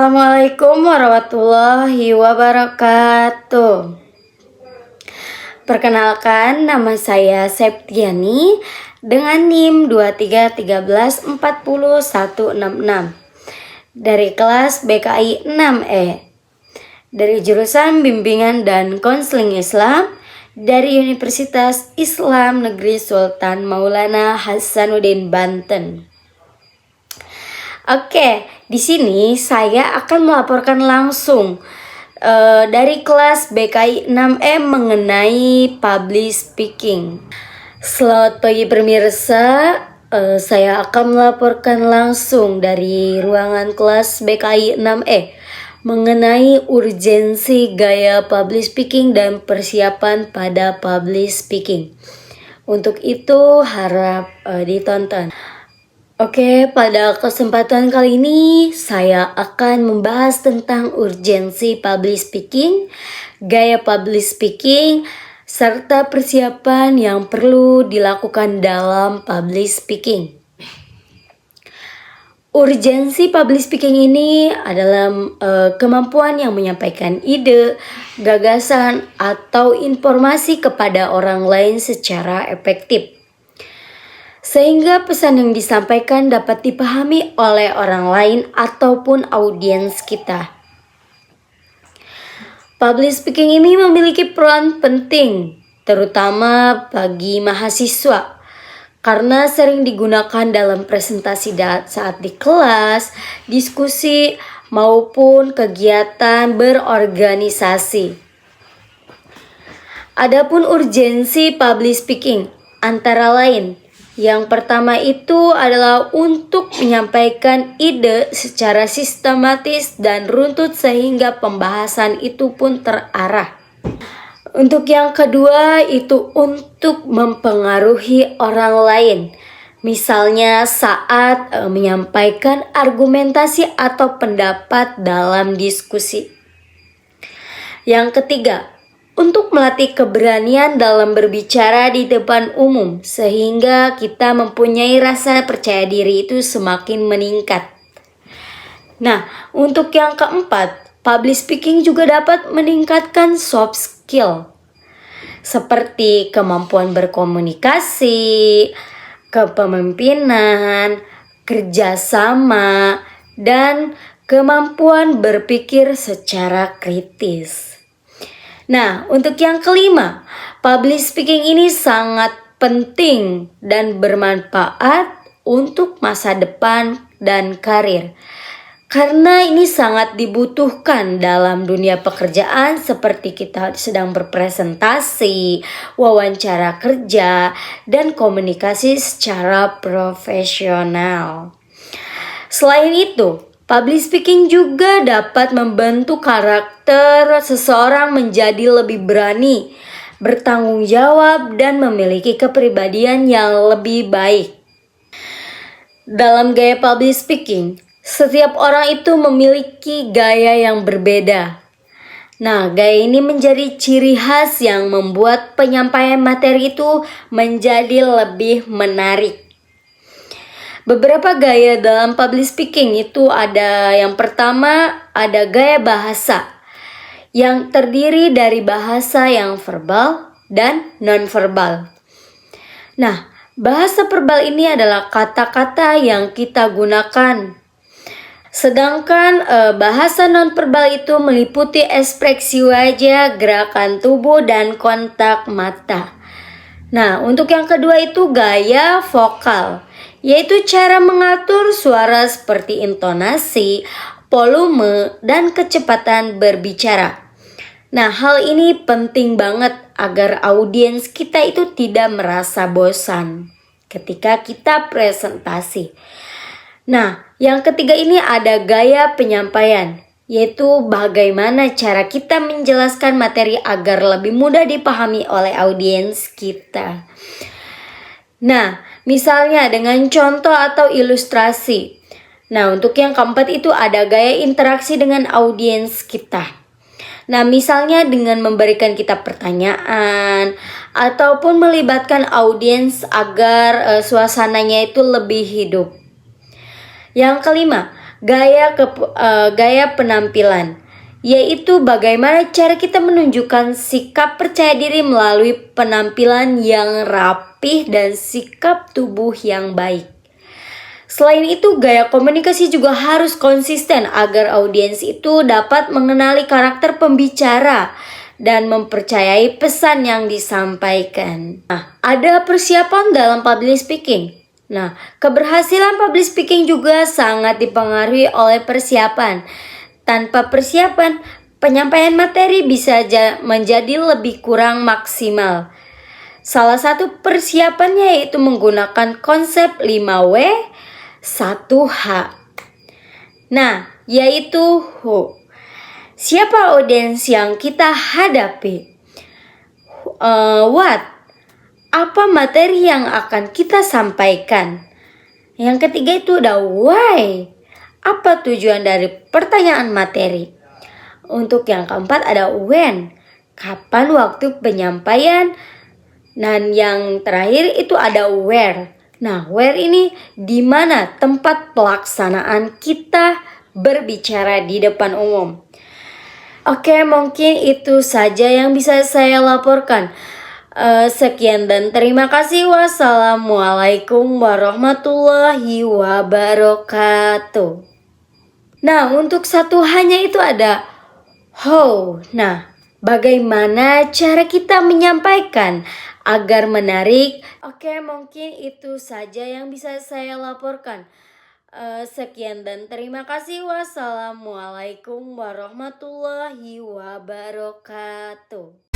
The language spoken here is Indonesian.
Assalamualaikum warahmatullahi wabarakatuh. Perkenalkan, nama saya Septiani dengan NIM 2313400166 dari kelas BKI 6E dari jurusan Bimbingan dan Konseling Islam dari Universitas Islam Negeri Sultan Maulana Hasanuddin Banten. Oke, di sini saya akan melaporkan langsung dari kelas BKI 6E mengenai public speaking. Selamat pagi pemirsa, saya akan melaporkan langsung dari ruangan kelas BKI 6E mengenai urgensi gaya public speaking dan persiapan pada public speaking. Untuk itu harap ditonton. Oke, pada kesempatan kali ini saya akan membahas tentang urgensi public speaking, gaya public speaking, serta persiapan yang perlu dilakukan dalam public speaking. Urgensi public speaking ini adalah kemampuan yang menyampaikan ide, gagasan, atau informasi kepada orang lain secara efektif, sehingga pesan yang disampaikan dapat dipahami oleh orang lain ataupun audiens kita. Public speaking ini memiliki peran penting, terutama bagi mahasiswa, karena sering digunakan dalam presentasi saat di kelas, diskusi, maupun kegiatan berorganisasi. Adapun urgensi public speaking antara lain, yang pertama itu adalah untuk menyampaikan ide secara sistematis dan runtut sehingga pembahasan itu pun terarah. Untuk yang kedua itu untuk mempengaruhi orang lain, misalnya saat menyampaikan argumentasi atau pendapat dalam diskusi. Yang ketiga, untuk melatih keberanian dalam berbicara di depan umum sehingga kita mempunyai rasa percaya diri itu semakin meningkat. Nah, untuk yang keempat, public speaking juga dapat meningkatkan soft skill seperti kemampuan berkomunikasi, kepemimpinan, kerjasama, dan kemampuan berpikir secara kritis. Nah, untuk yang kelima, public speaking ini sangat penting dan bermanfaat untuk masa depan dan karir. Karena ini sangat dibutuhkan dalam dunia pekerjaan seperti kita sedang berpresentasi, wawancara kerja, dan komunikasi secara profesional. Selain itu, public speaking juga dapat membentuk karakter seseorang menjadi lebih berani, bertanggung jawab, dan memiliki kepribadian yang lebih baik. Dalam gaya public speaking, setiap orang itu memiliki gaya yang berbeda. Nah, gaya ini menjadi ciri khas yang membuat penyampaian materi itu menjadi lebih menarik. Beberapa gaya dalam public speaking itu ada, yang pertama ada gaya bahasa yang terdiri dari bahasa yang verbal dan non-verbal. Nah, bahasa verbal ini adalah kata-kata yang kita gunakan. Sedangkan bahasa non-verbal itu meliputi ekspresi wajah, gerakan tubuh, dan kontak mata. Nah, untuk yang kedua itu gaya vokal, yaitu cara mengatur suara seperti intonasi, volume, dan kecepatan berbicara. Nah, hal ini penting banget agar audiens kita itu tidak merasa bosan ketika kita presentasi. Nah, yang ketiga ini ada gaya penyampaian, yaitu bagaimana cara kita menjelaskan materi agar lebih mudah dipahami oleh audiens kita. Nah, misalnya dengan contoh atau ilustrasi. Nah, untuk yang keempat itu ada gaya interaksi dengan audiens kita. Nah, misalnya dengan memberikan kita pertanyaan ataupun melibatkan audiens agar suasananya itu lebih hidup. Yang kelima, gaya penampilan, yaitu bagaimana cara kita menunjukkan sikap percaya diri melalui penampilan yang rapih dan sikap tubuh yang baik. Selain itu, gaya komunikasi juga harus konsisten agar audiens itu dapat mengenali karakter pembicara dan mempercayai pesan yang disampaikan. Nah, ada persiapan dalam public speaking. Nah, keberhasilan public speaking juga sangat dipengaruhi oleh persiapan. Tanpa persiapan, penyampaian materi bisa menjadi lebih kurang maksimal. Salah satu persiapannya yaitu menggunakan konsep 5W 1H. Nah, yaitu who. Siapa audiens yang kita hadapi? What? Apa materi yang akan kita sampaikan? Yang ketiga itu ada why. Apa tujuan dari pertanyaan materi? Untuk yang keempat ada when. Kapan waktu penyampaian? Dan yang terakhir itu ada where. Nah, where ini di mana tempat pelaksanaan kita berbicara di depan umum. Oke, mungkin itu saja yang bisa saya laporkan. Sekian dan terima kasih. Wassalamualaikum warahmatullahi wabarakatuh. Nah, untuk satu hanya itu ada how. Nah, bagaimana cara kita menyampaikan agar menarik? Oke, mungkin itu saja yang bisa saya laporkan. Sekian dan terima kasih. Wassalamualaikum warahmatullahi wabarakatuh.